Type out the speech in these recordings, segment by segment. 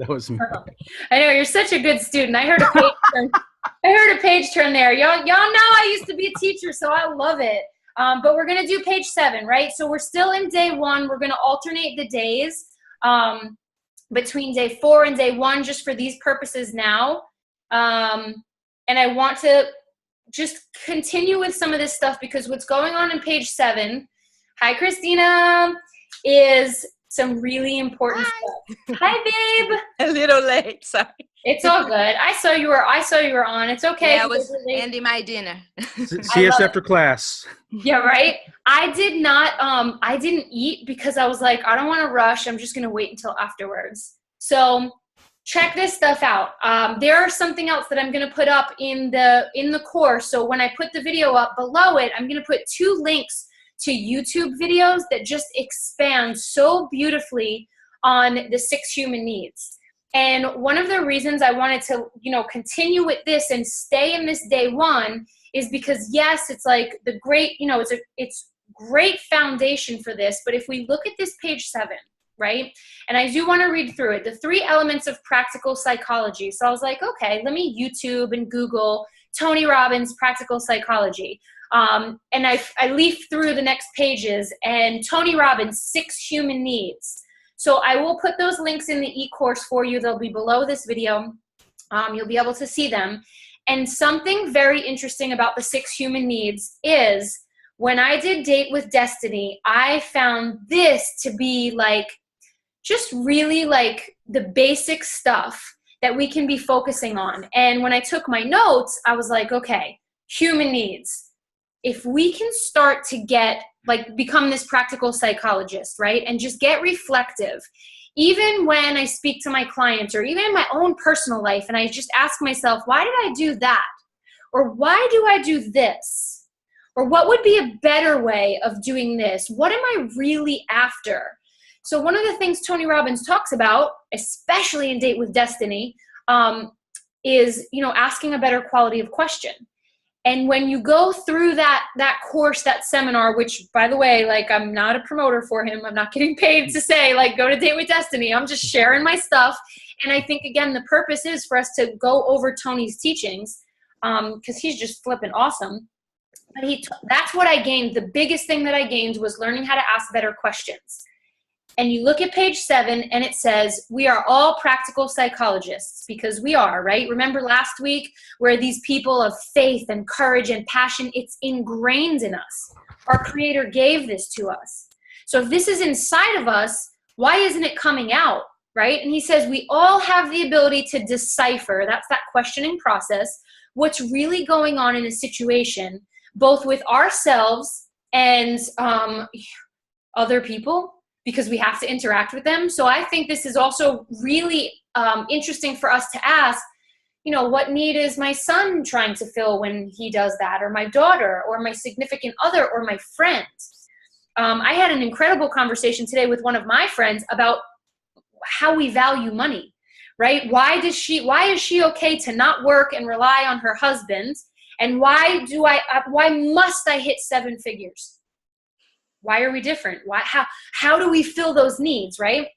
That was me. I know, you're such a good student. I heard a page turn. I heard a page turn there. Y'all know I used to be a teacher, so I love it. But we're going to do page 7, right? So we're still in day 1. We're going to alternate the days between day 4 and day 1 just for these purposes now. And I want to just continue with some of this stuff because what's going on in page 7, hi, Christina, is some really important stuff. Hi, babe. A little late, sorry. It's all good. I saw you were on. It's okay. Yeah, I was ending my dinner. See us after class. Yeah, right. I didn't eat because I was like, I don't want to rush. I'm just going to wait until afterwards. So check this stuff out. There is something else that I'm going to put up in the course. So when I put the video up below it, I'm going to put 2 links to YouTube videos that just expand so beautifully on the 6 human needs. And one of the reasons I wanted to, continue with this and stay in this day 1 is because, yes, it's like the great, it's great foundation for this. But if we look at this page 7, right? And I do want to read through it, the 3 elements of practical psychology. So I was like, okay, let me YouTube and Google Tony Robbins practical psychology. And I leaf through the next pages and Tony Robbins, 6 human needs. So I will put those links in the e-course for you. They'll be below this video. You'll be able to see them. And something very interesting about the 6 human needs is when I did Date with Destiny, I found this to be like, just really like the basic stuff that we can be focusing on. And when I took my notes, I was like, okay, human needs. If we can start to become this practical psychologist, right? And just get reflective. Even when I speak to my clients or even in my own personal life, and I just ask myself, why did I do that? Or why do I do this? Or what would be a better way of doing this? What am I really after? So one of the things Tony Robbins talks about, especially in Date with Destiny, is, asking a better quality of question. And when you go through that course, that seminar, which, by the way, I'm not a promoter for him. I'm not getting paid to say, go to Date with Destiny. I'm just sharing my stuff. And I think, again, the purpose is for us to go over Tony's teachings because he's just flipping awesome. But that's what I gained. The biggest thing that I gained was learning how to ask better questions. And you look at page 7 and it says, we are all practical psychologists because we are, right? Remember last week where these people of faith and courage and passion, it's ingrained in us. Our Creator gave this to us. So if this is inside of us, why isn't it coming out, right? And he says we all have the ability to decipher, that's that questioning process, what's really going on in a situation, both with ourselves and other people, because we have to interact with them. So I think this is also really interesting for us to ask, what need is my son trying to fill when he does that, or my daughter, or my significant other, or my friend? I had an incredible conversation today with one of my friends about how we value money, right? Why is she okay to not work and rely on her husband? And why must I hit 7 figures? Why are we different? How do we fill those needs, right?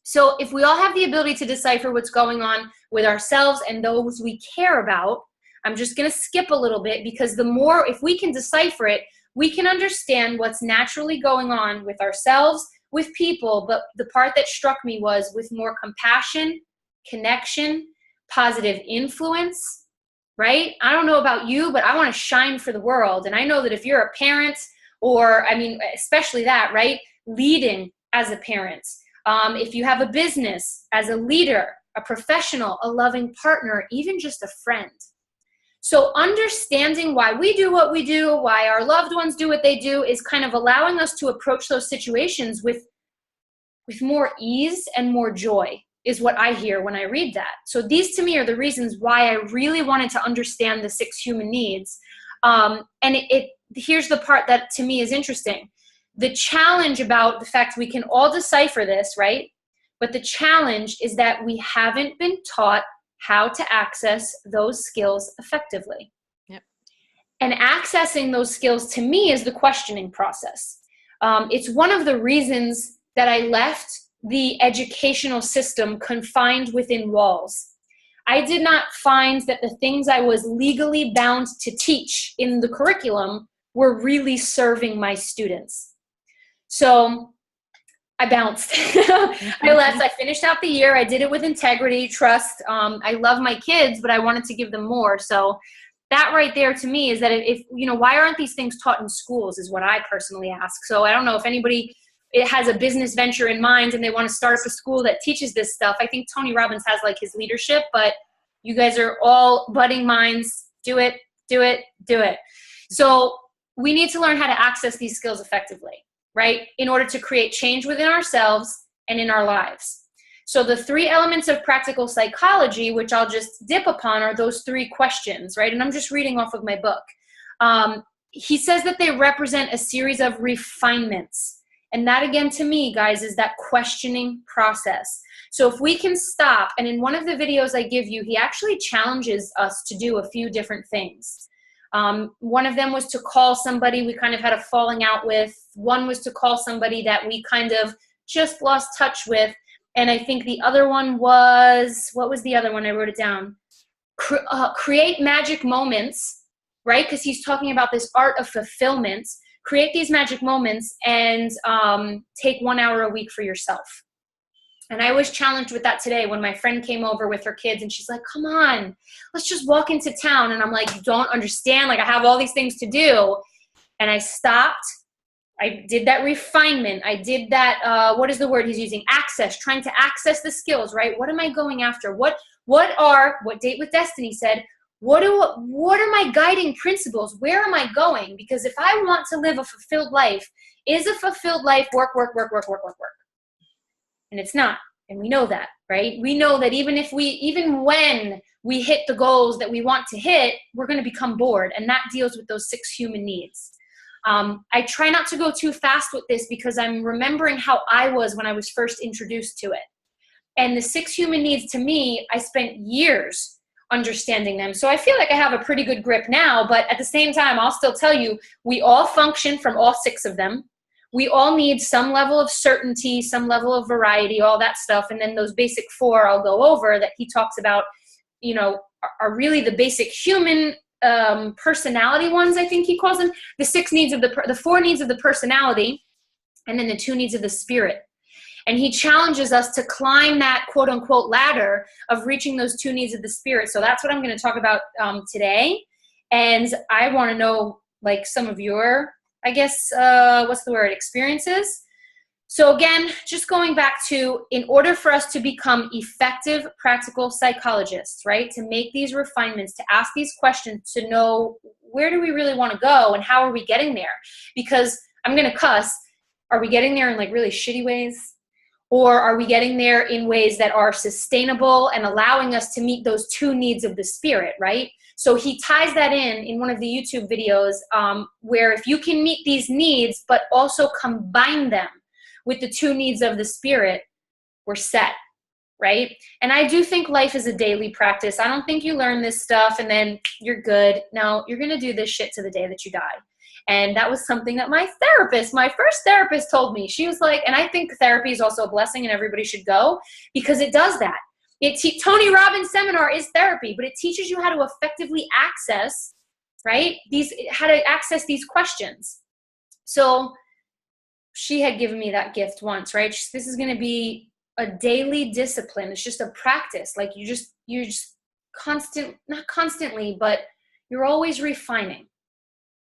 So if we all have the ability to decipher what's going on with ourselves and those we care about, I'm just going to skip a little bit because if we can decipher it, we can understand what's naturally going on with ourselves, with people. But the part that struck me was with more compassion, connection, positive influence, right? I don't know about you, but I want to shine for the world. And I know that if you're a parent, or, especially that, right? Leading as a parent. If you have a business, as a leader, a professional, a loving partner, even just a friend. So understanding why we do what we do, why our loved ones do what they do, is kind of allowing us to approach those situations with more ease and more joy, is what I hear when I read that. So these to me are the reasons why I really wanted to understand the 6 human needs. And here's the part that to me is interesting. The challenge about the fact we can all decipher this, right? But the challenge is that we haven't been taught how to access those skills effectively. Yep. And accessing those skills to me is the questioning process. It's one of the reasons that I left the educational system confined within walls. I did not find that the things I was legally bound to teach in the curriculum were really serving my students. So I bounced. I left. I finished out the year. I did it with integrity, trust. I love my kids, but I wanted to give them more. So that right there to me is that if why aren't these things taught in schools is what I personally ask. So I don't know if anybody has a business venture in mind and they want to start up a school that teaches this stuff. I think Tony Robbins has like his leadership, but you guys are all budding minds. Do it, do it, do it. So we need to learn how to access these skills effectively, right? In order to create change within ourselves and in our lives. So the 3 elements of practical psychology, which I'll just dip upon, are those 3 questions, right? And I'm just reading off of my book. He says that they represent a series of refinements. And that, again, to me, guys, is that questioning process. So if we can stop, and in one of the videos I give you, he actually challenges us to do a few different things. One of them was to call somebody we kind of had a falling out with. One was to call somebody that we kind of just lost touch with. And I think the other one was, what was the other one? I wrote it down. Create magic moments, right? Because he's talking about this art of fulfillment. Create these magic moments and take 1 hour a week for yourself. And I was challenged with that today when my friend came over with her kids and she's like, come on, let's just walk into town. And I'm like, you don't understand. Like, I have all these things to do. And I stopped. I did that refinement. I did that, what is the word he's using? Access, trying to access the skills, right? What am I going after? What Date with Destiny said, what are my guiding principles? Where am I going? Because if I want to live a fulfilled life, is a fulfilled life work? And it's not. And we know that, right? We know that even when we hit the goals that we want to hit, we're going to become bored. And that deals with those 6 human needs. I try not to go too fast with this because I'm remembering how I was when I was first introduced to it. And the 6 human needs, to me, I spent years understanding them. So I feel like I have a pretty good grip now, but at the same time, I'll still tell you, we all function from all 6 of them. We all need some level of certainty, some level of variety, all that stuff. And then those basic 4 I'll go over that he talks about, are really the basic human personality ones, I think he calls them. The 6 needs of the 4 needs of the personality, and then the 2 needs of the spirit. And he challenges us to climb that quote unquote ladder of reaching those 2 needs of the spirit. So that's what I'm going to talk about today. And I want to know, like, some of your, I guess, experiences. So again, just going back to, in order for us to become effective practical psychologists, right, to make these refinements, to ask these questions, to know where do we really want to go and how are we getting there? Because I'm going to cuss, are we getting there in like really shitty ways? Or are we getting there in ways that are sustainable and allowing us to meet those 2 needs of the spirit, right? So he ties that in one of the YouTube videos where if you can meet these needs, but also combine them with the 2 needs of the spirit, we're set, right? And I do think life is a daily practice. I don't think you learn this stuff and then you're good. No, you're going to do this shit to the day that you die. And that was something that my first therapist told me. She was like, and I think therapy is also a blessing and everybody should go because it does that. Tony Robbins' seminar is therapy, but it teaches you how to effectively access, right? How to access these questions. So she had given me that gift once, right? This is going to be a daily discipline. It's just a practice. Like you're just not constantly, but you're always refining.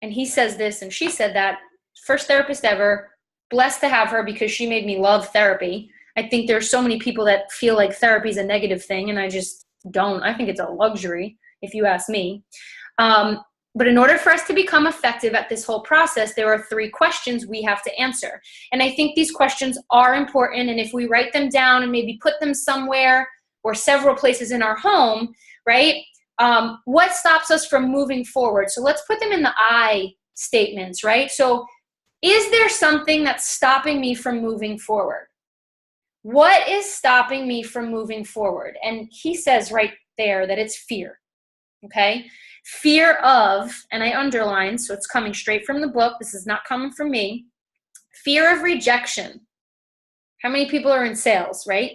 And he says this and she said that. First therapist ever. Blessed to have her because she made me love therapy. I think there's so many people that feel like therapy is a negative thing, and I just don't. I think it's a luxury, if you ask me. But in order for us to become effective at this whole process, there are 3 questions we have to answer. And I think these questions are important, and if we write them down and maybe put them somewhere or several places in our home, right? What stops us from moving forward? So let's put them in the I statements, right? So is there something that's stopping me from moving forward? What is stopping me from moving forward? And he says right there that it's fear, okay? Fear of, and I underline, so it's coming straight from the book. This is not coming from me. Fear of rejection, How many people are in sales, right?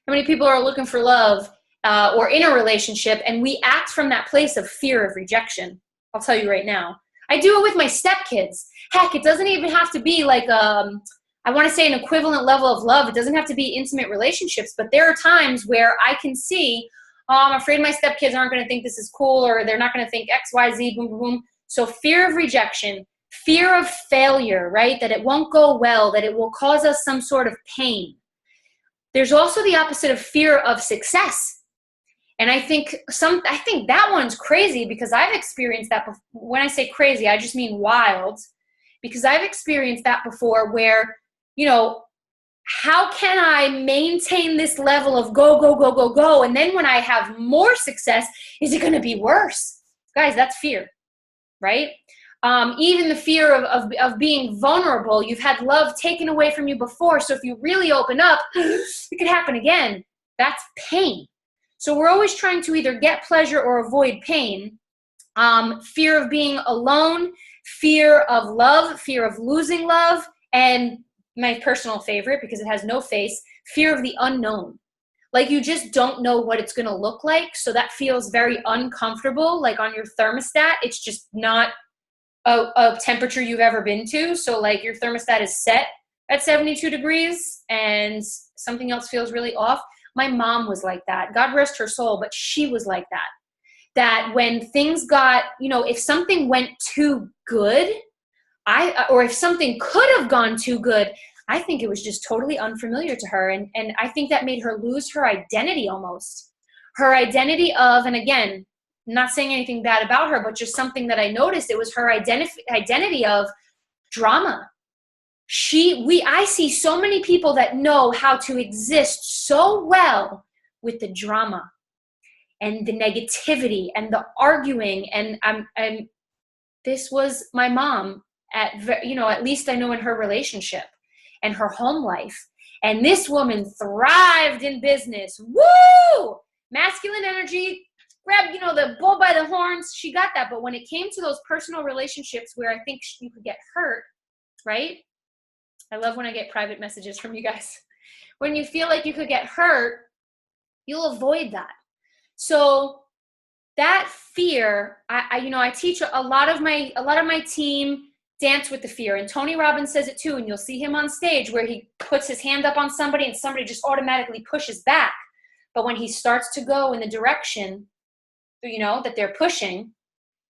How many people are looking for love or in a relationship, and we act from that place of fear of rejection? I'll tell you right now. I do it with my stepkids. Heck, it doesn't even have to be like I want to say an equivalent level of love. It doesn't have to be intimate relationships, but there are times where I can see, oh, I'm afraid my stepkids aren't going to think this is cool, or they're not going to think X, Y, Z, boom, boom, boom. So fear of rejection, fear of failure, right? That it won't go well, that it will cause us some sort of pain. There's also the opposite of fear of success. And I think that one's crazy, because I've experienced that before. When I say crazy, I just mean wild, because I've experienced that before where, how can I maintain this level of go, go, go, go, go? And then when I have more success, is it going to be worse? Guys, that's fear, right? Even the fear of being vulnerable. You've had love taken away from you before. So if you really open up, it could happen again. That's pain. So we're always trying to either get pleasure or avoid pain. Fear of being alone, fear of love, fear of losing love, and my personal favorite, because it has no face, fear of the unknown. Like you just don't know what it's going to look like. So that feels very uncomfortable. Like on your thermostat, it's just not a temperature you've ever been to. So like your thermostat is set at 72 degrees and something else feels really off. My mom was like that. God rest her soul, but she was like that. That when things got, if something went too good, or if something could have gone too good, I think it was just totally unfamiliar to her. And I think that made her lose her identity almost. Her identity of, and again, not saying anything bad about her, but just something that I noticed, it was her identity of drama. I see so many people that know how to exist so well with the drama and the negativity and the arguing. And this was my mom at least I know in her relationship and her home life. And this woman thrived in business. Woo! Masculine energy, grab, the bull by the horns. She got that. But when it came to those personal relationships where I think you could get hurt, right? I love when I get private messages from you guys. When you feel like you could get hurt, you'll avoid that. So that fear, I teach a lot of my team dance with the fear, and Tony Robbins says it too. And you'll see him on stage where he puts his hand up on somebody and somebody just automatically pushes back. But when he starts to go in the direction, that they're pushing,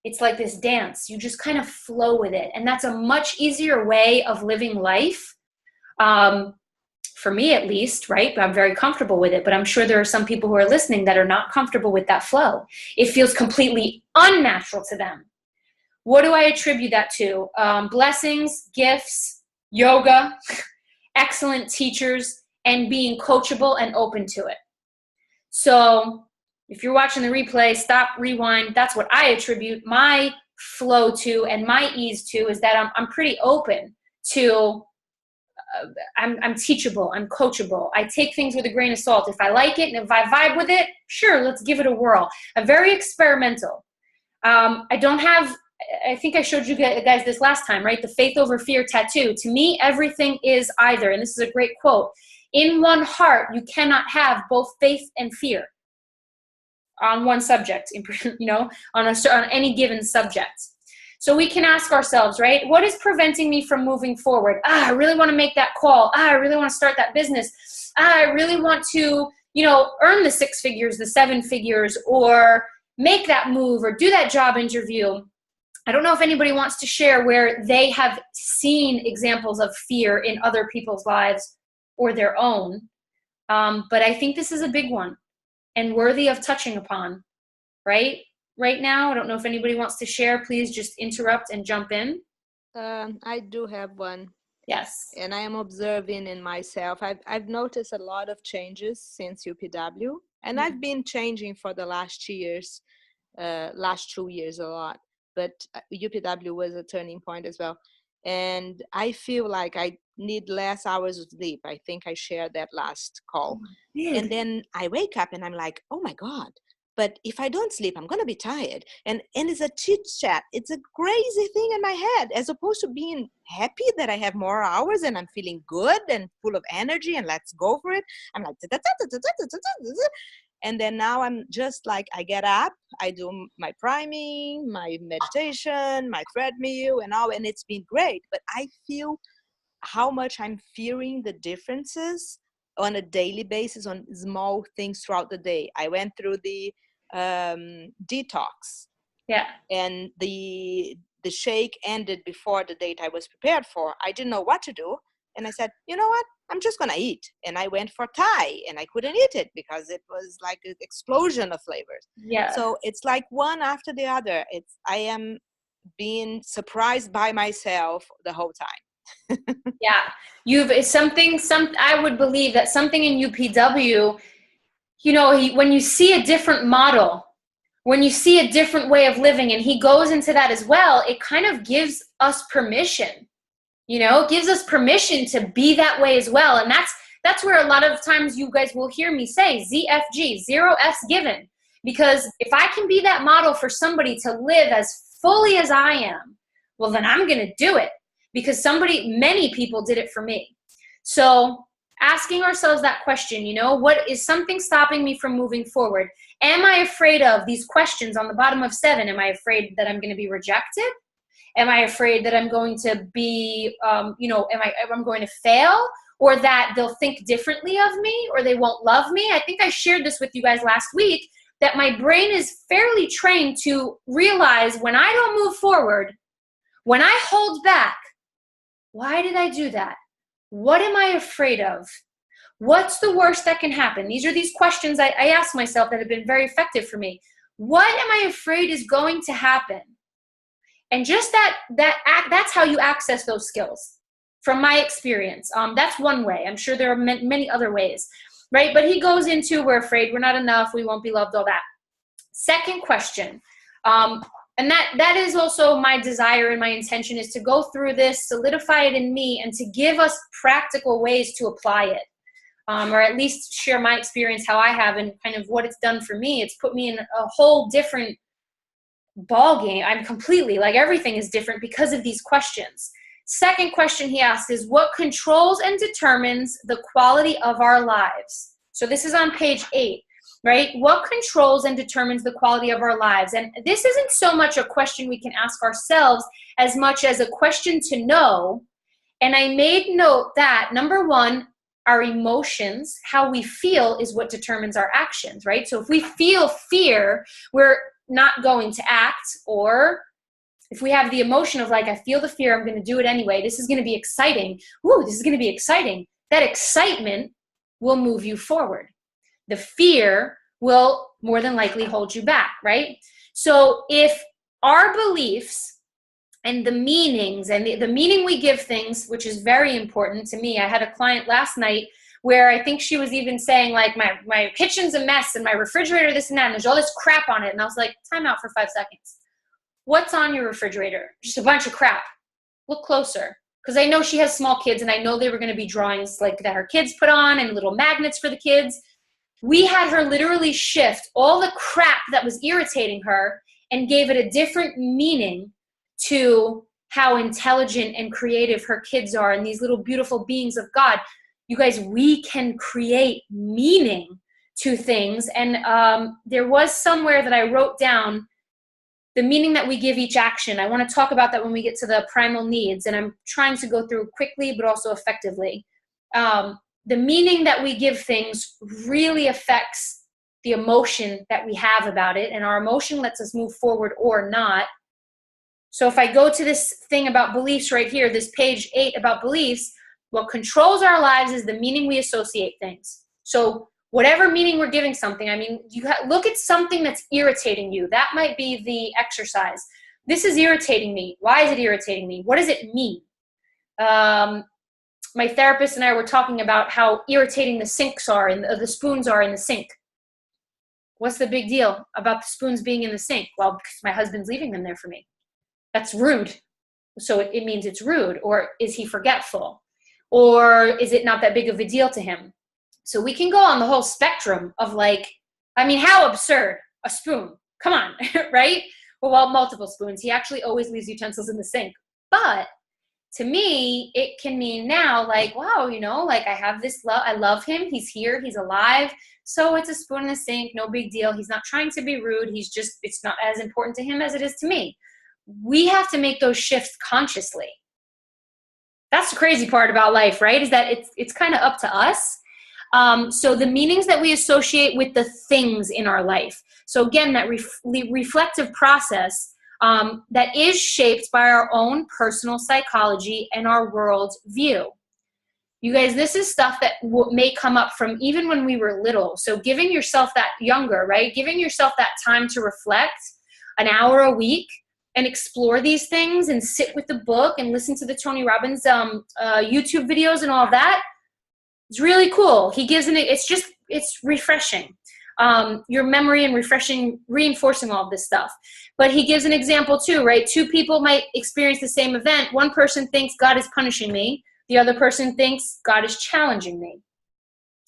it's like this dance. You just kind of flow with it, and that's a much easier way of living life. For me at least, right? I'm very comfortable with it, but I'm sure there are some people who are listening that are not comfortable with that flow. It feels completely unnatural to them. What do I attribute that to? Blessings, gifts, yoga, excellent teachers, and being coachable and open to it. So if you're watching the replay, stop, rewind. That's what I attribute my flow to and my ease to, is that I'm pretty open to, I'm teachable, I'm coachable. I take things with a grain of salt. If I like it and if I vibe with it, sure, let's give it a whirl. I'm very experimental. I think I showed you guys this last time, right? The faith over fear tattoo. To me, everything is either, and this is a great quote, in one heart, you cannot have both faith and fear on one subject, on any given subject. So we can ask ourselves, right? What is preventing me from moving forward? I really want to make that call. I really want to start that business. I really want to, earn the 6 figures, the 7 figures, or make that move or do that job interview. I don't know if anybody wants to share where they have seen examples of fear in other people's lives or their own. But I think this is a big one and worthy of touching upon, right? Right now, I don't know if anybody wants to share. Please just interrupt and jump in. I do have one. Yes. And I am observing in myself. I've noticed a lot of changes since UPW, and I've been changing for the last 2 years a lot. But UPW was a turning point as well. And I feel like I need less hours of sleep. I think I shared that last call. And then I wake up and I'm like, oh my God, but if I don't sleep, I'm going to be tired. And it's a chit chat. It's a crazy thing in my head, as opposed to being happy that I have more hours and I'm feeling good and full of energy and let's go for it. I'm like, and then now I'm just like, I get up, I do my priming, my meditation, my treadmill and all, and it's been great. But I feel how much I'm fearing the differences on a daily basis on small things throughout the day. I went through the detox, and the shake ended before the date I was prepared for. I didn't know what to do, and I said, you know what, I'm just gonna eat. And I went for Thai, and I couldn't eat it because it was like an explosion of flavors. So it's like one after the other. I am being surprised by myself the whole time. I would believe that something in UPW, when you see a different model, when you see a different way of living, and he goes into that as well, it kind of gives us permission, gives us permission to be that way as well. And that's where a lot of times you guys will hear me say ZFG, 0 F's given, because if I can be that model for somebody to live as fully as I am, well, then I'm going to do it. Because many people did it for me. So asking ourselves that question, what is something stopping me from moving forward? Am I afraid of these questions on the bottom of 7? Am I afraid that I'm going to be rejected? Am I afraid that I'm going to be, I'm going to fail, or that they'll think differently of me, or they won't love me? I think I shared this with you guys last week, that my brain is fairly trained to realize when I don't move forward, when I hold back, why did I do that? What am I afraid of? What's the worst that can happen? These are these questions I ask myself that have been very effective for me. What am I afraid is going to happen? And just that's how you access those skills, from my experience. That's one way. I'm sure there are many other ways, right? But he goes into, we're afraid we're not enough, we won't be loved, all that. Second question. And that is also my desire and my intention, is to go through this, solidify it in me, and to give us practical ways to apply it, or at least share my experience, how I have, and kind of what it's done for me. It's put me in a whole different ball game. I'm completely, like, everything is different because of these questions. Second question he asked is, what controls and determines the quality of our lives? So this is on page 8. Right? What controls and determines the quality of our lives? And this isn't so much a question we can ask ourselves as much as a question to know. And I made note that, number 1, our emotions, how we feel, is what determines our actions, right? So if we feel fear, we're not going to act. Or if we have the emotion of, like, I feel the fear, I'm going to do it anyway, this is going to be exciting. Ooh, this is going to be exciting. That excitement will move you forward. The fear will more than likely hold you back, right? So if our beliefs and the meanings and the meaning we give things, which is very important to me. I had a client last night where I think she was even saying, like, my kitchen's a mess and my refrigerator, this and that, and there's all this crap on it. And I was like, time out for 5 seconds. What's on your refrigerator? Just a bunch of crap. Look closer. Because I know she has small kids, and I know they were going to be drawings like that her kids put on and little magnets for the kids. We had her literally shift all the crap that was irritating her and gave it a different meaning to how intelligent and creative her kids are, and these little beautiful beings of God. You guys, we can create meaning to things. And there was somewhere that I wrote down the meaning that we give each action. I want to talk about that when we get to the primal needs, and I'm trying to go through quickly but also effectively. The meaning that we give things really affects the emotion that we have about it, and our emotion lets us move forward or not. So if I go to this thing about beliefs right here, this page 8 about beliefs, what controls our lives is the meaning we associate things. So whatever meaning we're giving something, I mean, look at something that's irritating you. That might be the exercise. This is irritating me. Why is it irritating me? What does it mean? My therapist and I were talking about how irritating the sinks are and the spoons are in the sink. What's the big deal about the spoons being in the sink? Well, because my husband's leaving them there for me. That's rude. So it means it's rude. Or is he forgetful? Or is it not that big of a deal to him? So we can go on the whole spectrum of, like, I mean, how absurd. a spoon. Come on, right? Well, multiple spoons. He actually always leaves utensils in the sink. But to me, it can mean now, like, wow, you know, like I have this love. I love him. He's here. He's alive. So it's a spoon in the sink. No big deal. He's not trying to be rude. He's just, it's not as important to him as it is to me. We have to make those shifts consciously. That's the crazy part about life, right? Is that it's kind of up to us. So the meanings that we associate with the things in our life. So again, that reflective process that is shaped by our own personal psychology and our world view. You guys, this is stuff that may come up from even when we were little. So giving yourself that younger, right? Giving yourself that time to reflect an hour a week and explore these things and sit with the book and listen to the Tony Robbins YouTube videos and all of that. It's really cool. He gives it's refreshing. Your memory and reinforcing all of this stuff. But he gives an example too, right? Two people might experience the same event. One person thinks God is punishing me. The other person thinks God is challenging me.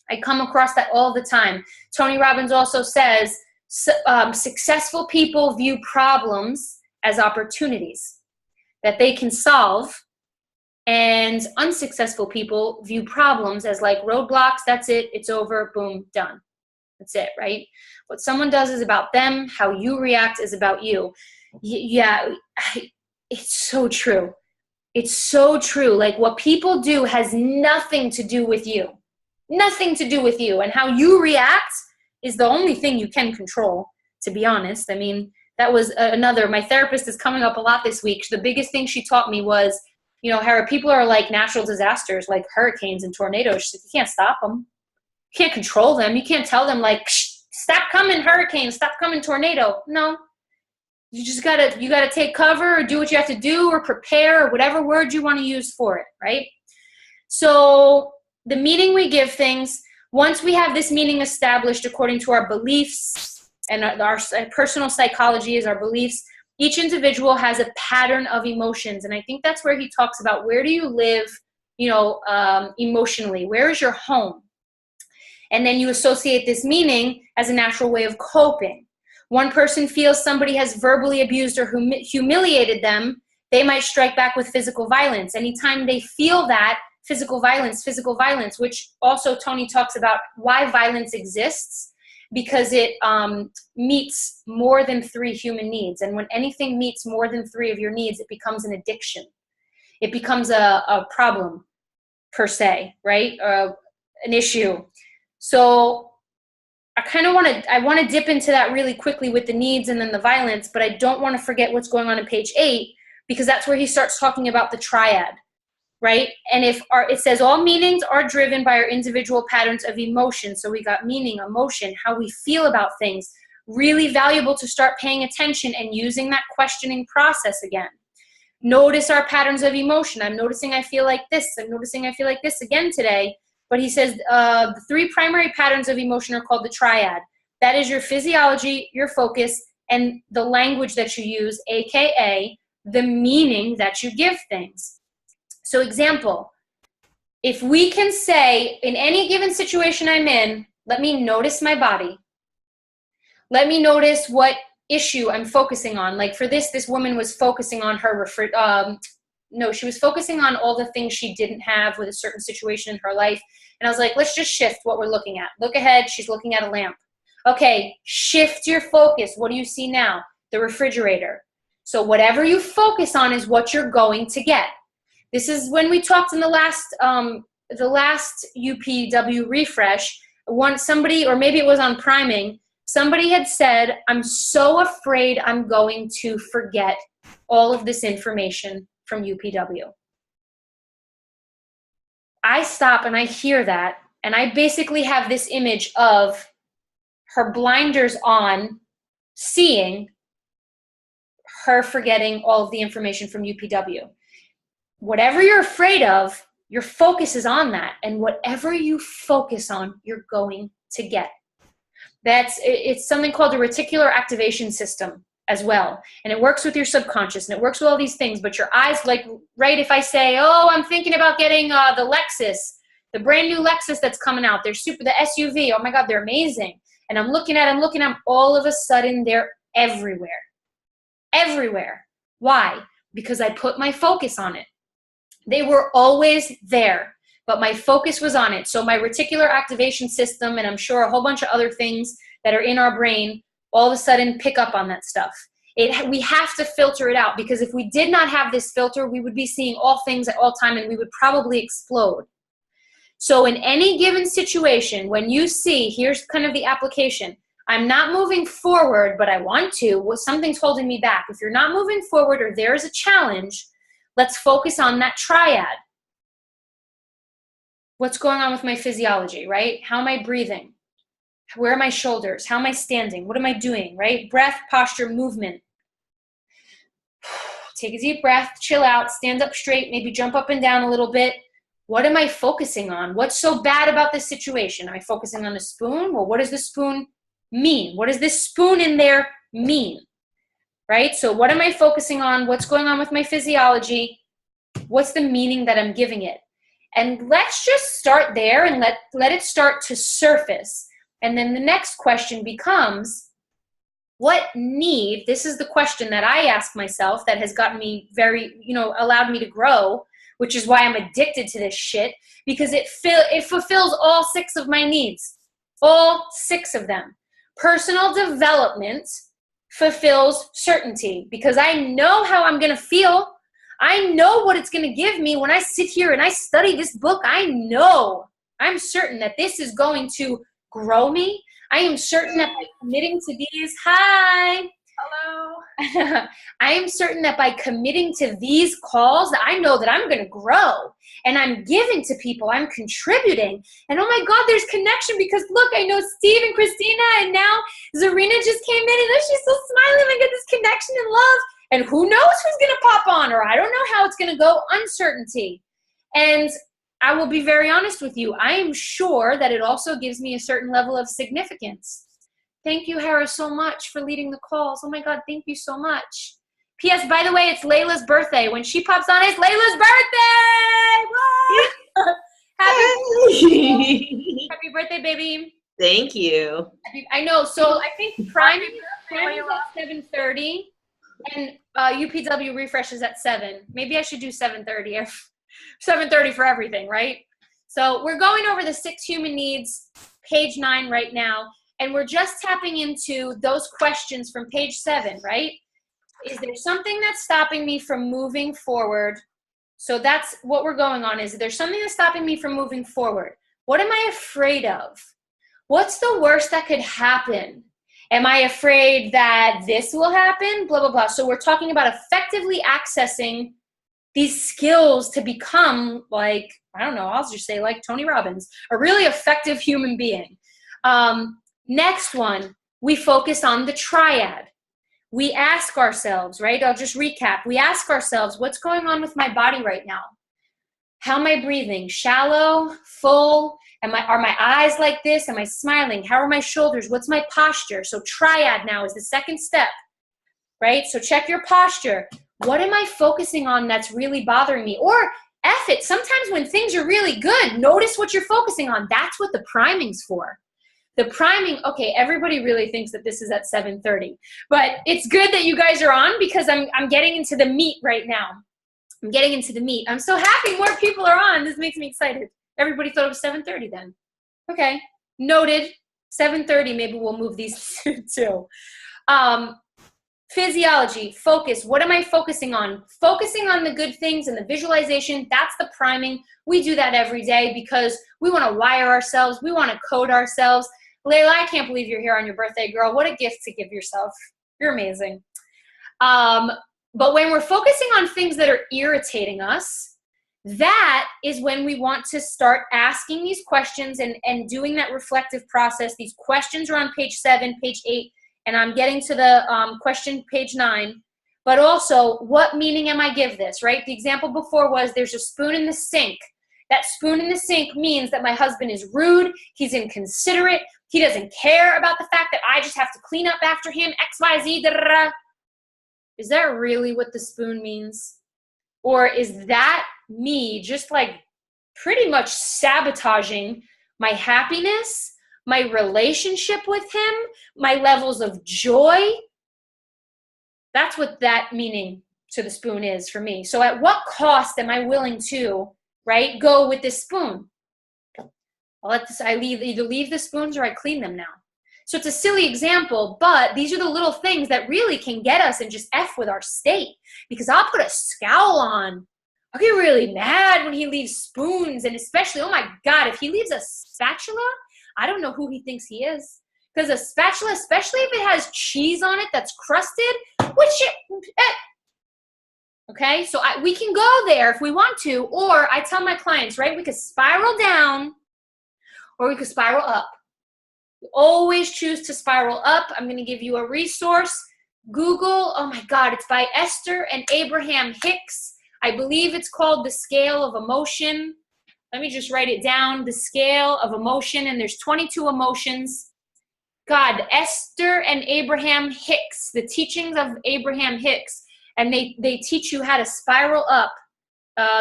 I come across that all the time. Tony Robbins also says successful people view problems as opportunities that they can solve, and unsuccessful people view problems as like roadblocks. That's it. It's over. Boom, done. That's it, right? What someone does is about them. How you react is about you. Yeah, it's so true. It's so true. Like what people do has nothing to do with you. Nothing to do with you. And how you react is the only thing you can control, to be honest. I mean, that was my therapist is coming up a lot this week. The biggest thing she taught me was, you know, Hera, people are like natural disasters, like hurricanes and tornadoes. She said, you can't stop them. You can't control them. You can't tell them like, stop coming hurricane, stop coming tornado. No, you just gotta take cover or do what you have to do or prepare or whatever word you want to use for it, right? So the meaning we give things, once we have this meaning established according to our beliefs and our personal psychology is our beliefs, each individual has a pattern of emotions. And I think that's where he talks about, where do you live, you know, emotionally? Where is your home? And then you associate this meaning as a natural way of coping. One person feels somebody has verbally abused or humiliated them, they might strike back with physical violence. Anytime they feel that, physical violence, which also Tony talks about why violence exists, because it meets more than 3 human needs. And when anything meets more than 3 of your needs, it becomes an addiction. It becomes a problem, per se, right? An issue. So I want to dip into that really quickly with the needs and then the violence, but I don't want to forget what's going on in page 8, because that's where he starts talking about the triad, right? And it says all meanings are driven by our individual patterns of emotion. So we got meaning, emotion, how we feel about things. Really valuable to start paying attention and using that questioning process again. Notice our patterns of emotion. I'm noticing I feel like this. I'm noticing I feel like this again today. But he says the 3 primary patterns of emotion are called the triad. That is your physiology, your focus, and the language that you use, aka the meaning that you give things. So example, if we can say in any given situation I'm in, let me notice my body. Let me notice what issue I'm focusing on. Like for this woman was focusing on her, she was focusing on all the things she didn't have with a certain situation in her life. And I was like, let's just shift what we're looking at. Look ahead, she's looking at a lamp. Okay, shift your focus. What do you see now? The refrigerator. So whatever you focus on is what you're going to get. This is when we talked in the last UPW Refresh. Somebody, or maybe it was on priming, somebody had said, I'm so afraid I'm going to forget all of this information from UPW. I stop and I hear that, and I basically have this image of her blinders on, seeing her forgetting all of the information from UPW. Whatever you're afraid of, your focus is on that. And whatever you focus on, you're going to get. It's something called a reticular activation system as well. And it works with your subconscious, and it works with all these things. But your eyes, like, right, if I say, oh, I'm thinking about getting the Lexus, the brand new Lexus that's coming out. The SUV. Oh my God, they're amazing. And I'm looking at them, all of a sudden they're everywhere. Everywhere. Why? Because I put my focus on it. They were always there, but my focus was on it. So my reticular activation system, and I'm sure a whole bunch of other things that are in our brain, all of a sudden pick up on that stuff. We have to filter it out, because if we did not have this filter, we would be seeing all things at all time and we would probably explode. So in any given situation, when you see, here's kind of the application, I'm not moving forward, but I want to, something's holding me back. If you're not moving forward or there's a challenge, let's focus on that triad. What's going on with my physiology, right? How am I breathing? Where are my shoulders? How am I standing? What am I doing, right? Breath, posture, movement. Take a deep breath, chill out, stand up straight, maybe jump up and down a little bit. What am I focusing on? What's so bad about this situation? Am I focusing on a spoon? Well, what does the spoon mean? What does this spoon in there mean? Right? So what am I focusing on? What's going on with my physiology? What's the meaning that I'm giving it? And let's just start there and let it start to surface. And then the next question becomes, what need, this is the question that I ask myself that has gotten me very, allowed me to grow, which is why I'm addicted to this shit, because it fulfills all 6 of my needs, all 6 of them. Personal development fulfills certainty, because I know how I'm going to feel. I know what it's going to give me when I sit here and I study this book. I'm certain that this is going to grow me. I am certain that by committing to these, hello. I am certain that by committing to these calls, that I know that I'm going to grow, and I'm giving to people, I'm contributing, and oh my God, there's connection, because look, I know Steve and Christina, and now Zarina just came in, and look, she's so smiling. I get this connection and love, and who knows who's going to pop on, or I don't know how it's going to go, uncertainty. And I will be very honest with you, I am sure that it also gives me a certain level of significance. Thank you, Hera, so much for leading the calls. Oh my God, thank you so much. P.S. By the way, it's Layla's birthday. When she pops on, it's Layla's birthday! Happy birthday, baby. Thank you. I know, so I think Prime is at 7:30, and UPW Refresh is at 7. Maybe I should do 7:30. 7:30 for everything, right? So we're going over the 6 human needs, page 9 right now. And we're just tapping into those questions from page 7, right? Is there something that's stopping me from moving forward? So that's what we're going on. Is there something that's stopping me from moving forward? What am I afraid of? What's the worst that could happen? Am I afraid that this will happen? Blah, blah, blah. So we're talking about effectively accessing these skills to become like, I don't know, I'll just say like Tony Robbins, a really effective human being. Next one, we focus on the triad. We ask ourselves, right? I'll just recap. We ask ourselves, what's going on with my body right now? How am I breathing? Shallow, full? Are my eyes like this? Am I smiling? How are my shoulders? What's my posture? So triad now is the second step, right? So check your posture. What am I focusing on that's really bothering me? Or F it. Sometimes when things are really good, notice what you're focusing on. That's what the priming's for. The priming, okay, everybody really thinks that this is at 7:30, but it's good that you guys are on, because I'm getting into the meat right now. I'm getting into the meat. I'm so happy more people are on. This makes me excited. Everybody thought it was 7:30 then. Okay, noted. 7:30, maybe we'll move these too. Physiology, focus. What am I focusing on? Focusing on the good things and the visualization, that's the priming. We do that every day because we want to wire ourselves. We want to code ourselves. Layla, I can't believe you're here on your birthday, girl. What a gift to give yourself. You're amazing. But when we're focusing on things that are irritating us, that is when we want to start asking these questions and doing that reflective process. These questions are on page 7, page 8, and I'm getting to the question page 9. But also, what meaning am I give this, right? The example before was there's a spoon in the sink. That spoon in the sink means that my husband is rude, he's inconsiderate, he doesn't care about the fact that I just have to clean up after him, X, Y, Z, da, da, da. Is that really what the spoon means? Or is that me just like pretty much sabotaging my happiness, my relationship with him, my levels of joy. That's what that meaning to the spoon is for me. So at what cost am I willing to, right, go with this spoon? Either leave the spoons or I clean them now. So it's a silly example, but these are the little things that really can get us and just F with our state. Because I'll put a scowl on. I'll get really mad when he leaves spoons, and especially, oh my God, if he leaves a spatula, I don't know who he thinks he is. Because a spatula, especially if it has cheese on it that's crusted, okay? So we can go there if we want to, or I tell my clients, right, we could spiral down or we could spiral up. We always choose to spiral up. I'm going to give you a resource. Google, oh my God, it's by Esther and Abraham Hicks. I believe it's called The Scale of Emotion. Let me just write it down. The Scale of Emotion, and there's 22 emotions. God, Esther and Abraham Hicks, the teachings of Abraham Hicks, and they teach you how to spiral up.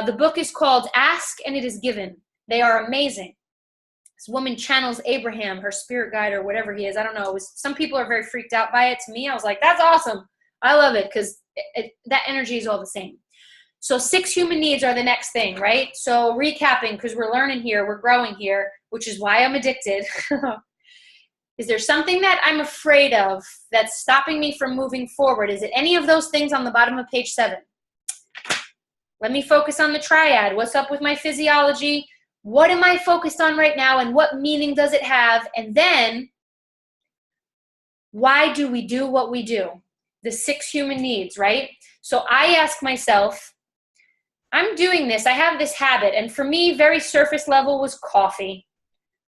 The book is called Ask and It Is Given. They are amazing. This woman channels Abraham, her spirit guide or whatever he is. I don't know. Some people are very freaked out by it. To me, I was like, that's awesome. I love it because that energy is all the same. So 6 human needs are the next thing, right? So recapping, because we're learning here, we're growing here, which is why I'm addicted. Is there something that I'm afraid of that's stopping me from moving forward? Is it any of those things on the bottom of page 7? Let me focus on the triad. What's up with my physiology? What am I focused on right now, and what meaning does it have? And then, why do we do what we do? The 6 human needs, right? So I ask myself, I'm doing this. I have this habit. And for me, very surface level was coffee.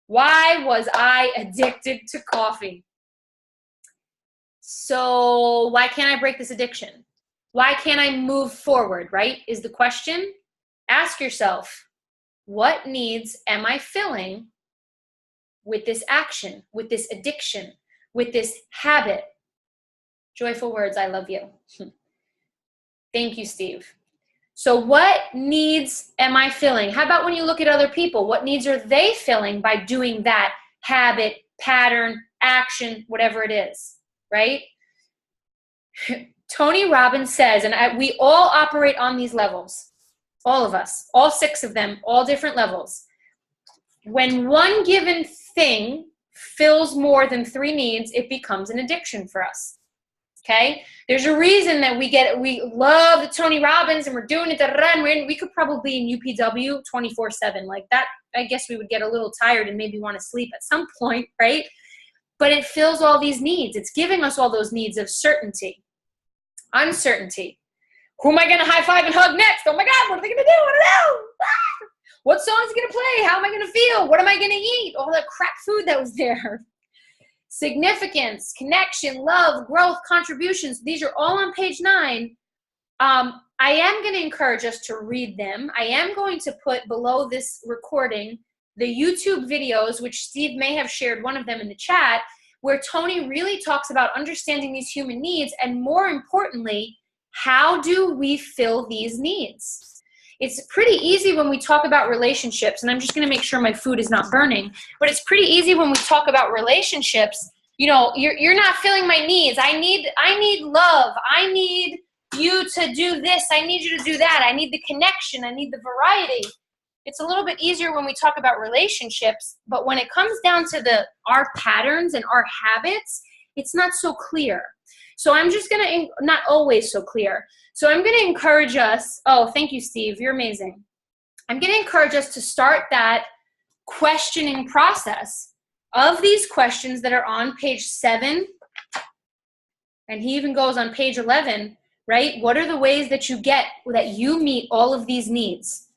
Why was I addicted to coffee? So why can't I break this addiction? Why can't I move forward, right? Is the question. Ask yourself, what needs am I filling with this action, with this addiction, with this habit? Joyful words, I love you. Thank you, Steve. So what needs am I filling? How about when you look at other people? What needs are they filling by doing that habit, pattern, action, whatever it is, right? Tony Robbins says, and we all operate on these levels, all of us, all 6 of them, all different levels. When one given thing fills more than 3 needs, it becomes an addiction for us. Okay, there's a reason that we love the Tony Robbins and we're doing it. And we could probably be in UPW 24/7 like that. I guess we would get a little tired and maybe want to sleep at some point, right? But it fills all these needs. It's giving us all those needs of certainty, uncertainty. Who am I going to high five and hug next? Oh my God, what are they going to do? I don't know. What song is going to play? How am I going to feel? What am I going to eat? All that crap food that was there. Significance, connection, love, growth, contributions. These are all on page 9. I am going to encourage us to read them. I am going to put below this recording the YouTube videos, which Steve may have shared one of them in the chat, where Tony really talks about understanding these human needs and, more importantly, how do we fill these needs? It's pretty easy when we talk about relationships, and I'm just going to make sure my food is not burning, but it's pretty easy when we talk about relationships. You know, you're not filling my needs. I need love. I need you to do this. I need you to do that. I need the connection. I need the variety. It's a little bit easier when we talk about relationships, but when it comes down to our patterns and our habits, it's not so clear. So I'm just going to, not always so clear. So I'm going to encourage us, oh, thank you, Steve, you're amazing. I'm going to encourage us to start that questioning process of these questions that are on page 7, and he even goes on page 11, right? What are the ways that you meet all of these needs?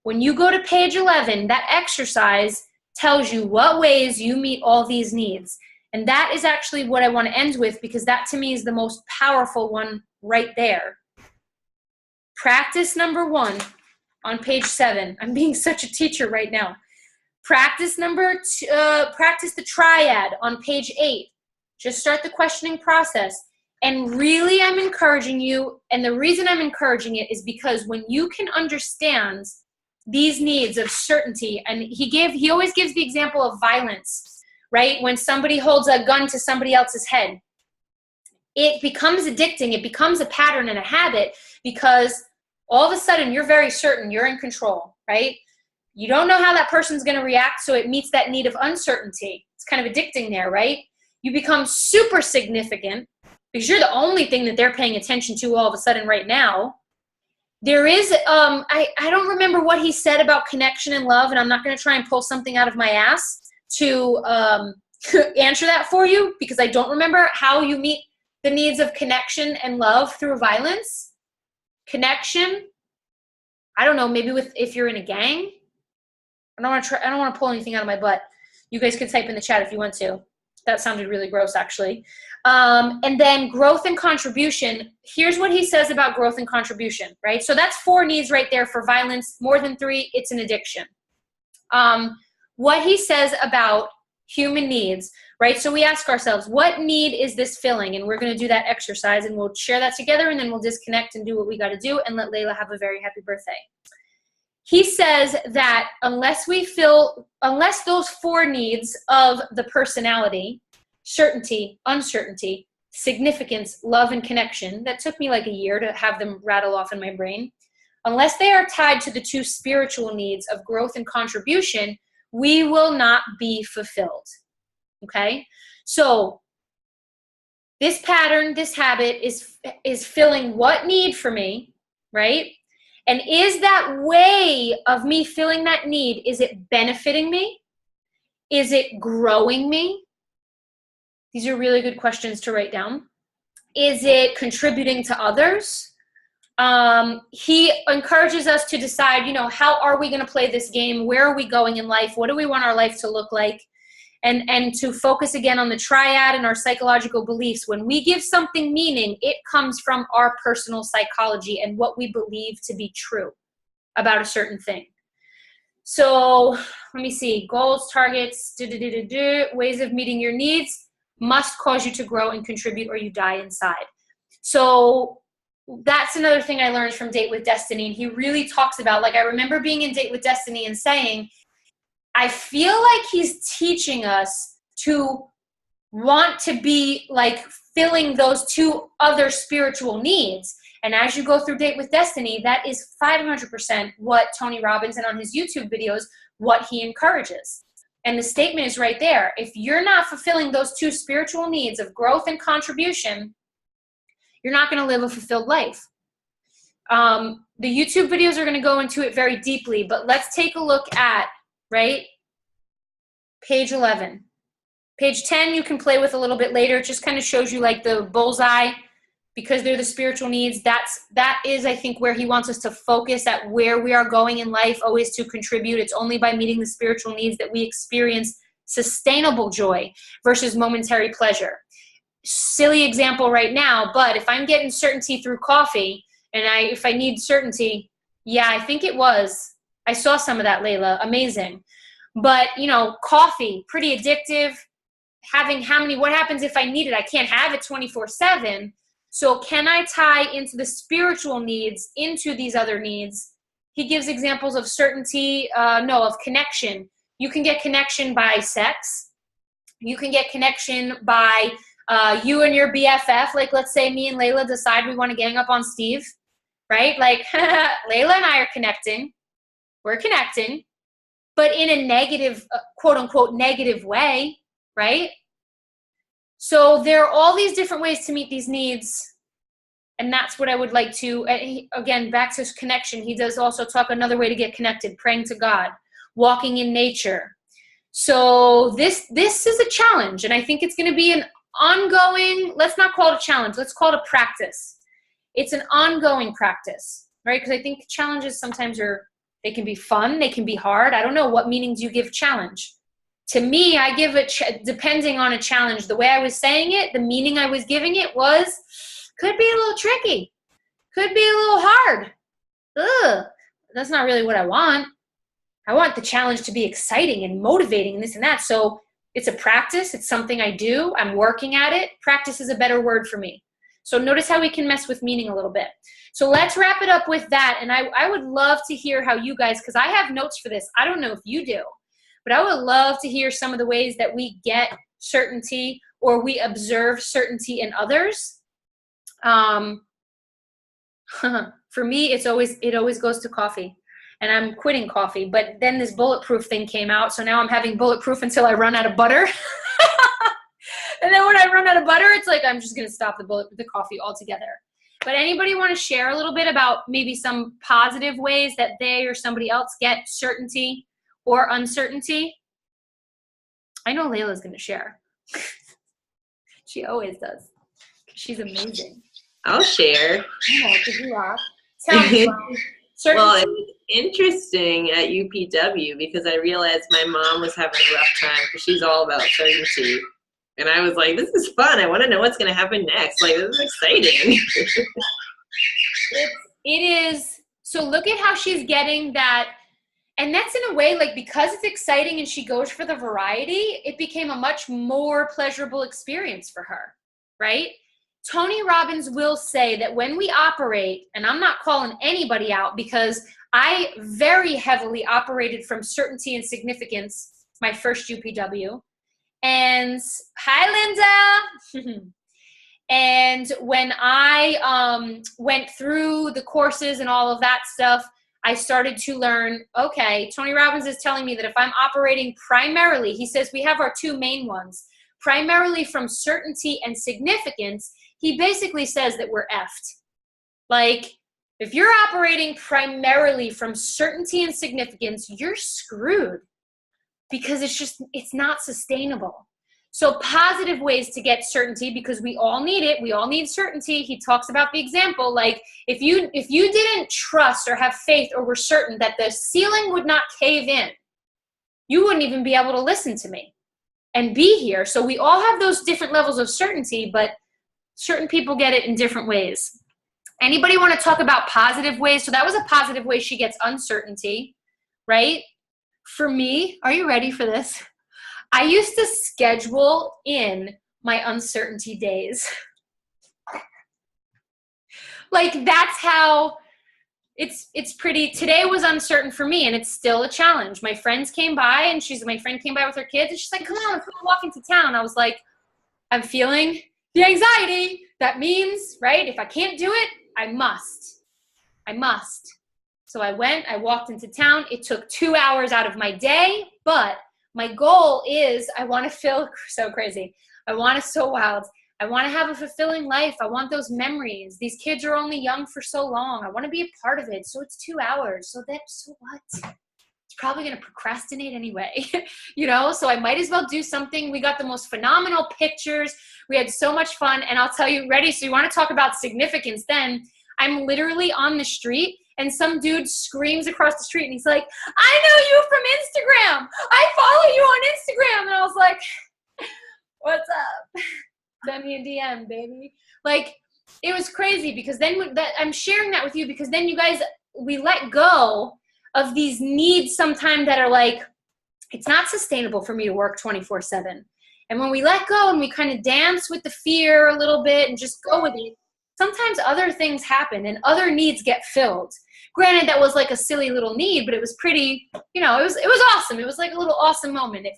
When you go to page 11, that exercise tells you what ways you meet all these needs. And that is actually what I want to end with, because that to me is the most powerful one right there. Practice number 1 on page 7. I'm being such a teacher right now. Practice number 2, practice the triad on page 8. Just start the questioning process. And really I'm encouraging you, and the reason I'm encouraging it is because when you can understand these needs of certainty, and he always gives the example of violence. right? When somebody holds a gun to somebody else's head, it becomes addicting. It becomes a pattern and a habit because all of a sudden you're very certain you're in control, right? You don't know how that person's going to react, so it meets that need of uncertainty. It's kind of addicting there, right? You become super significant because you're the only thing that they're paying attention to all of a sudden right now. There is, I don't remember what he said about connection and love, and I'm not going to try and pull something out of my ass to answer that for you because I don't remember how you meet the needs of connection and love through violence. Connection, I don't know, maybe if you're in a gang. I don't want to pull anything out of my butt. You guys can type in the chat if you want to. That sounded really gross, actually. And then growth and contribution. Here's what he says about growth and contribution, right? So that's 4 needs right there for violence. More than 3, it's an addiction. What he says about human needs, right? So we ask ourselves, what need is this filling? And we're going to do that exercise, and we'll share that together, and then we'll disconnect and do what we got to do and let Layla have a very happy birthday. He says that unless those 4 needs of the personality, certainty, uncertainty, significance, love, and connection, that took me like a year to have them rattle off in my brain, unless they are tied to the 2 spiritual needs of growth and contribution, we will not be fulfilled. Okay? So this pattern, this habit is filling what need for me, right? And is that way of me filling that need, is it benefiting me? Is it growing me? These are really good questions to write down. Is it contributing to others? He encourages us to decide, how are we going to play this game? Where are we going in life? What do we want our life to look like? And to focus again on the triad and our psychological beliefs. When we give something meaning, it comes from our personal psychology and what we believe to be true about a certain thing. So let me see. Goals, targets, ways of meeting your needs must cause you to grow and contribute or you die inside. So that's another thing I learned from Date with Destiny. And he really talks about, I remember being in Date with Destiny and saying, I feel like he's teaching us to want to be filling those 2 other spiritual needs. And as you go through Date with Destiny, that is 500% what Tony Robbins, and on his YouTube videos, what he encourages. And the statement is right there. If you're not fulfilling those 2 spiritual needs of growth and contribution, you're not going to live a fulfilled life. The YouTube videos are going to go into it very deeply, but let's take a look at, right, page 11. Page 10 you can play with a little bit later. It just kind of shows you the bullseye because they're the spiritual needs. That is, I think, where he wants us to focus at where we are going in life, always to contribute. It's only by meeting the spiritual needs that we experience sustainable joy versus momentary pleasure. Silly example right now, but if I'm getting certainty through coffee and if I need certainty, yeah, I think it was. I saw some of that, Layla. Amazing. But, coffee, pretty addictive. What happens if I need it? I can't have it 24/7. So can I tie into the spiritual needs into these other needs? He gives examples of certainty, of connection. You can get connection by sex. You can get connection by you and your BFF. Let's say me and Layla decide we want to gang up on Steve, right? Layla and I are connecting. We're connecting, but in a negative, quote unquote, negative way, right? So there are all these different ways to meet these needs. And that's what I would like to, again, back to connection. He does also talk another way to get connected, praying to God, walking in nature. So this is a challenge. And I think it's going to be an ongoing, let's not call it a challenge. Let's call it a practice. It's an ongoing practice, right? Because I think challenges sometimes they can be fun. They can be hard. I don't know. What meaning do you give challenge? To me, I give it, depending on a challenge, the way I was saying it, the meaning I was giving it could be a little tricky. Could be a little hard. Ugh, that's not really what I want. I want the challenge to be exciting and motivating and this and that. So it's a practice. It's something I do. I'm working at it. Practice is a better word for me. So notice how we can mess with meaning a little bit. So let's wrap it up with that. And I would love to hear how you guys, because I have notes for this. I don't know if you do, but I would love to hear some of the ways that we get certainty or we observe certainty in others. For me, it always goes to coffee, and I'm quitting coffee, but then this bulletproof thing came out. So now I'm having bulletproof until I run out of butter. And then when I run out of butter, it's like, I'm just going to stop the coffee altogether. But anybody want to share a little bit about maybe some positive ways that they or somebody else get certainty or uncertainty? I know Layla's going to share. She always does. She's amazing. I'll share. Oh, could you rock? Tell me, Well, it was interesting at UPW because I realized my mom was having a rough time because she's all about certainty. And I was like, this is fun. I want to know what's going to happen next. Like, this is exciting. It is. So look at how she's getting that. And that's in a way, like, because it's exciting and she goes for the variety, it became a much more pleasurable experience for her, right? Tony Robbins will say that when we operate, and I'm not calling anybody out because I very heavily operated from certainty and significance my first UPW. And hi, Linda. And when I went through the courses and all of that stuff, I started to learn, okay, Tony Robbins is telling me that if I'm operating primarily, he says we have our two main ones, primarily from certainty and significance, he basically says that we're effed. Like, if you're operating primarily from certainty and significance, you're screwed because it's not sustainable. So positive ways to get certainty, because we all need it. We all need certainty. He talks about the example, like if you didn't trust or have faith or were certain that the ceiling would not cave in, you wouldn't even be able to listen to me and be here. So we all have those different levels of certainty, but certain people get it in different ways. Anybody want to talk about positive ways? So that was a positive way she gets uncertainty, right? For me, are you ready for this? I used to schedule in my uncertainty days. Like, that's how it's pretty. Today was uncertain for me, and it's still a challenge. My friends came by, and my friend came by with her kids, and she's like, come on, let's go walk into town. I was like, I'm feeling the anxiety. That means, right, if I can't do it, I must. So I went, I walked into town. It took 2 hours out of my day, but my goal is I want to feel so crazy. I want to so wild. I want to have a fulfilling life. I want those memories. These kids are only young for so long. I want to be a part of it. So it's 2 hours. So what? It's probably going to procrastinate anyway, so I might as well do something. We got the most phenomenal pictures. We had so much fun. And I'll tell you, ready? So you want to talk about significance then? I'm literally on the street and some dude screams across the street and he's like, I know you from Instagram. I follow you on Instagram. And I was like, what's up? Send me a DM, baby. Like, it was crazy because then I'm sharing that with you because then you guys, we let go of these needs sometimes that are like, it's not sustainable for me to work 24/7. And when we let go and we kind of dance with the fear a little bit and just go with it, sometimes other things happen and other needs get filled. Granted, that was like a silly little need, but it was pretty, it was awesome. It was like a little awesome moment. It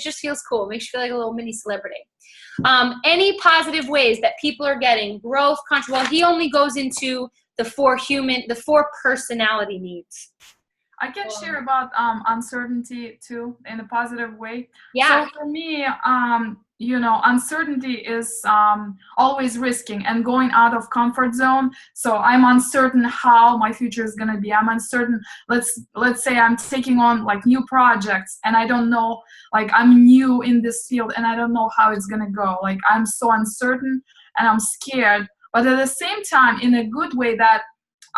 just feels cool. It makes you feel like a little mini celebrity. Any positive ways that people are getting growth, well, he only goes into the four personality needs. I can share about uncertainty too in a positive way. Yeah. So for me, uncertainty is always risking and going out of comfort zone. So I'm uncertain how my future is going to be. I'm uncertain. Let's say I'm taking on like new projects and I don't know, like I'm new in this field and I don't know how it's going to go. Like I'm so uncertain and I'm scared, but at the same time in a good way that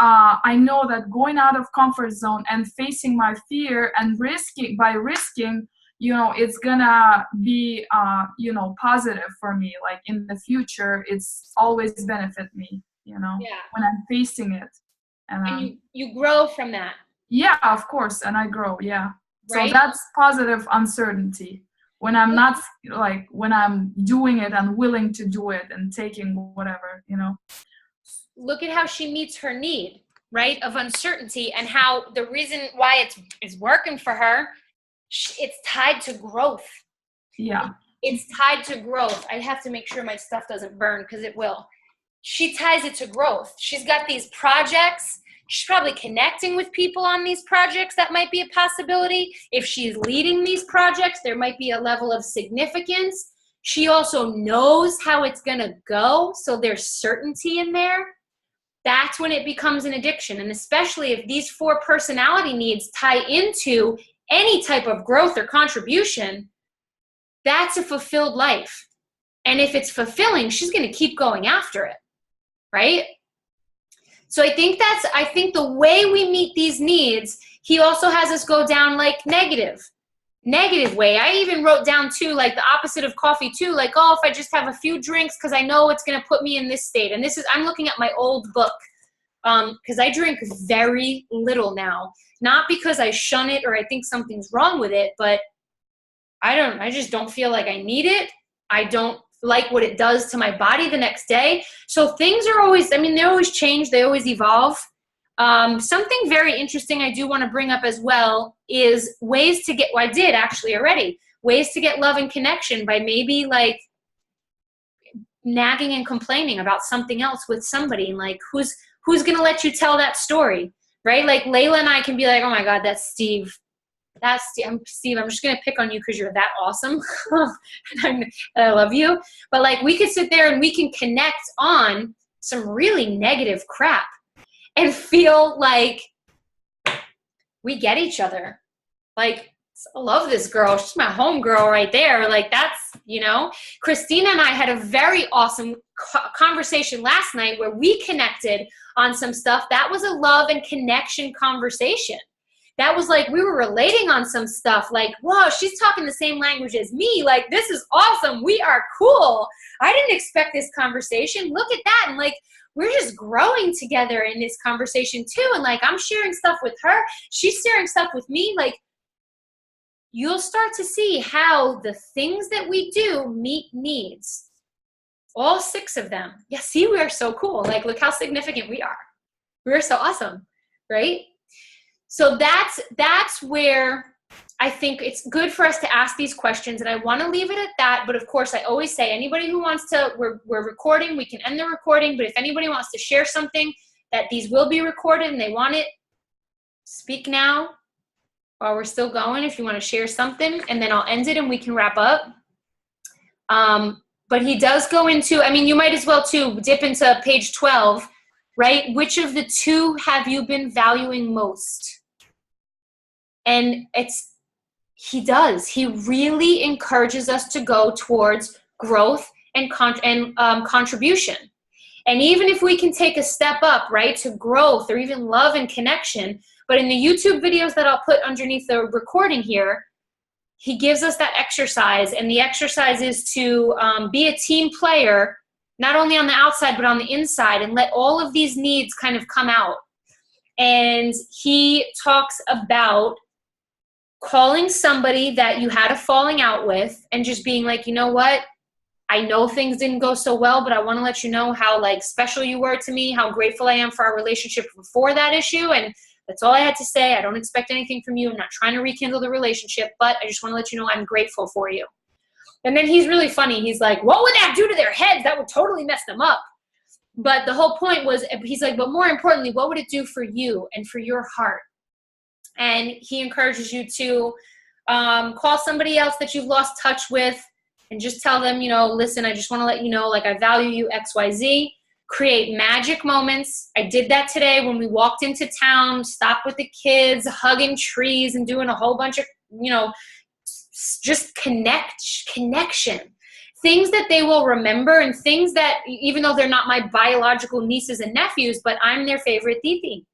I know that going out of comfort zone and facing my fear and risking, it's gonna be, positive for me. Like in the future, it's always benefit me, when I'm facing it. And you grow from that. Yeah, of course. And I grow. Yeah. Right? So that's positive uncertainty. When I'm not when I'm doing it and willing to do it and taking whatever, Look at how she meets her need, right, of uncertainty, and how the reason why it's working for her it's tied to growth. Yeah. It's tied to growth. I have to make sure my stuff doesn't burn because it will. She ties it to growth. She's got these projects. She's probably connecting with people on these projects. That might be a possibility. If she's leading these projects, there might be a level of significance. She also knows how it's going to go, so there's certainty in there. That's when it becomes an addiction. And especially if these 4 personality needs tie into any type of growth or contribution, that's a fulfilled life. And if it's fulfilling, she's going to keep going after it, right? So I think the way we meet these needs, he also has us go down like negative way. I even wrote down too, like the opposite of coffee too, like, oh, if I just have a few drinks because I know it's going to put me in this state. And I'm looking at my old book because I drink very little now, not because I shun it or I think something's wrong with it, but I just don't feel like I need it. I don't like what it does to my body the next day. So things are always, they always change. They always evolve. Something very interesting I do want to bring up as well is ways to get, I did actually already, ways to get love and connection by maybe like nagging and complaining about something else with somebody. And like, who's going to let you tell that story, right? Like Layla and I can be like, oh my God, that's Steve. Steve, I'm just going to pick on you because you're that awesome. and I love you. But like we could sit there and we can connect on some really negative crap and feel like we get each other. Like, I love this girl. She's my home girl right there. Like that's, Christina and I had a very awesome conversation last night where we connected on some stuff. That was a love and connection conversation. That was like, we were relating on some stuff like, whoa, she's talking the same language as me. Like, this is awesome. We are cool. I didn't expect this conversation. Look at that. And like, we're just growing together in this conversation too. And like, I'm sharing stuff with her. She's sharing stuff with me. Like, you'll start to see how the things that we do meet needs. All 6 of them. Yeah, see, we are so cool. Like, look how significant we are. We're so awesome, right? So that's where I think it's good for us to ask these questions, and I want to leave it at that. But of course, I always say anybody who wants to, we're recording, we can end the recording, but if anybody wants to share something that these will be recorded and they want it, speak now while we're still going if you want to share something, and then I'll end it and we can wrap up. But he does go into, you might as well too, dip into page 12, right? Which of the 2 have you been valuing most? And he really encourages us to go towards growth and contribution. And even if we can take a step up, right, to growth or even love and connection, but in the YouTube videos that I'll put underneath the recording here, he gives us that exercise. And the exercise is to be a team player, not only on the outside, but on the inside, and let all of these needs kind of come out. And he talks about calling somebody that you had a falling out with and just being like, you know what? I know things didn't go so well, but I want to let you know how like special you were to me, how grateful I am for our relationship before that issue. And that's all I had to say. I don't expect anything from you. I'm not trying to rekindle the relationship, but I just want to let you know I'm grateful for you. And then he's really funny. He's like, what would that do to their heads? That would totally mess them up. But the whole point was, he's like, but more importantly, what would it do for you and for your heart? And he encourages you to call somebody else that you've lost touch with and just tell them, listen, I just want to let you know, like, I value you, XYZ. Create magic moments. I did that today when we walked into town, stopped with the kids, hugging trees and doing a whole bunch of, just connection. Things that they will remember and things that, even though they're not my biological nieces and nephews, but I'm their favorite titi.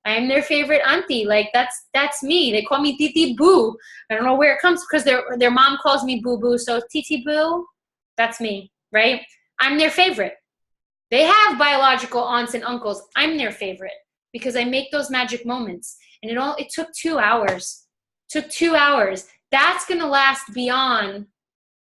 I'm their favorite auntie. Like, that's me. They call me Titi Boo. I don't know where it comes because their mom calls me Boo Boo. So Titi Boo, that's me, right? I'm their favorite. They have biological aunts and uncles. I'm their favorite because I make those magic moments. And it took 2 hours. Took 2 hours. That's going to last beyond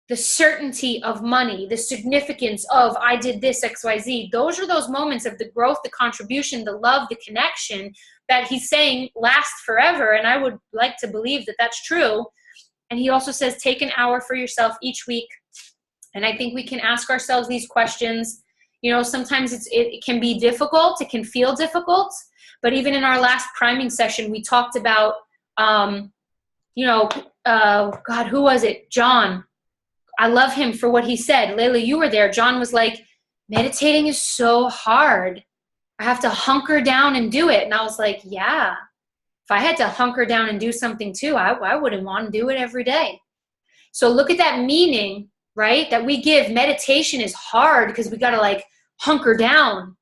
the certainty of money, the significance of I did this, XYZ. Those are those moments of the growth, the contribution, the love, the connection that he's saying last forever. And I would like to believe that that's true. And he also says, take an hour for yourself each week. And I think we can ask ourselves these questions. You know, sometimes it can be difficult. It can feel difficult. But even in our last priming session, we talked about, God, who was it? John. I love him for what he said. Layla, you were there. John was like, meditating is so hard. I have to hunker down and do it. And I was like, yeah, if I had to hunker down and do something too, I wouldn't want to do it every day. So look at that meaning, right? That we give. Meditation is hard because we got to like hunker down.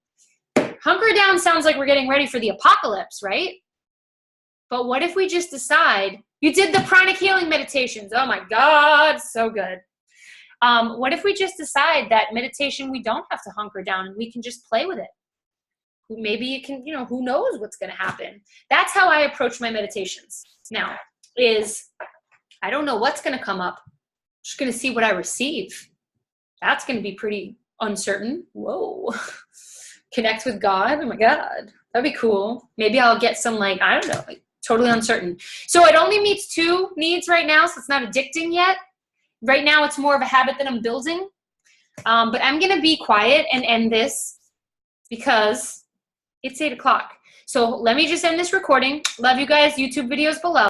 Hunker down sounds like we're getting ready for the apocalypse, right? But what if we just decide, you did the pranic healing meditations. Oh my God, so good. What if we just decide that meditation, we don't have to hunker down and we can just play with it? Maybe it can, who knows what's going to happen. That's how I approach my meditations now, is I don't know what's going to come up. I'm just going to see what I receive. That's going to be pretty uncertain. Whoa. Connect with God. Oh my God. That'd be cool. Maybe I'll get some I don't know, totally uncertain. So it only meets 2 needs right now, so it's not addicting yet. Right now it's more of a habit that I'm building. But I'm going to be quiet and end this because it's 8 o'clock. So let me just end this recording. Love you guys. YouTube videos below.